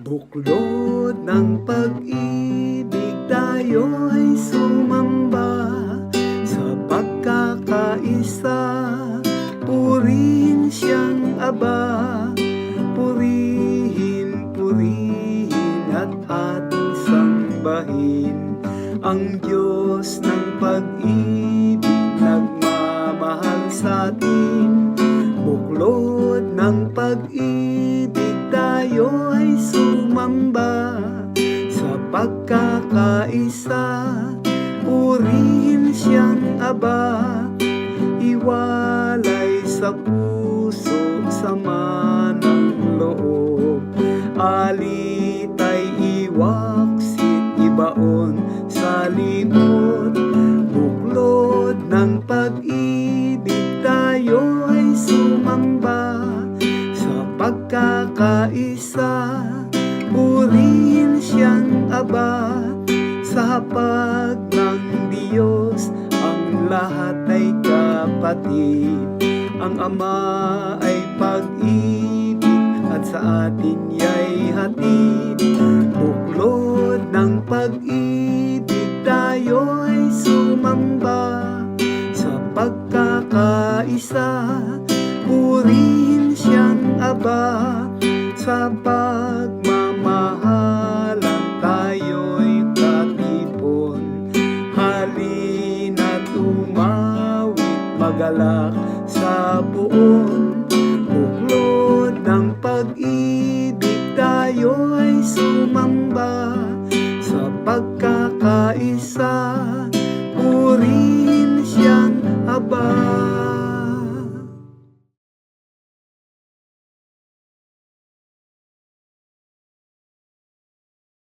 Buklod ng pag-ibig tayo ay sumamba sa pagkakaisa. Purihin siyang Aba, purihin, purihin at ating sambahin ang Diyos ng pag-ibig, nagmamahal sa atin. Buklod ng pag-ibig tayo ay sumamba sa pagkakaisa. Purihin siyang Aba, iwalay sa puso, sama ng loob. Alitay iwaksit, ibaon sa limot. Buklod ng pag-ibig tayo ay sumamba sa pagkakaisa. Purihin siyang Aba, sa hapag ng Diyos ang lahat ay kapatid. Ang Ama ay pag-ibig at sa atin ay hatid. Buklod ng pag-ibig tayo ay sumamba sa pagkakaisa. Purihin siyang Aba, sa pagmamahalan tayo'y katipon. Halina't umawit, magalak sa puon. Buklod ng pag-ibig tayo ay sumamba sa pagkakaisa.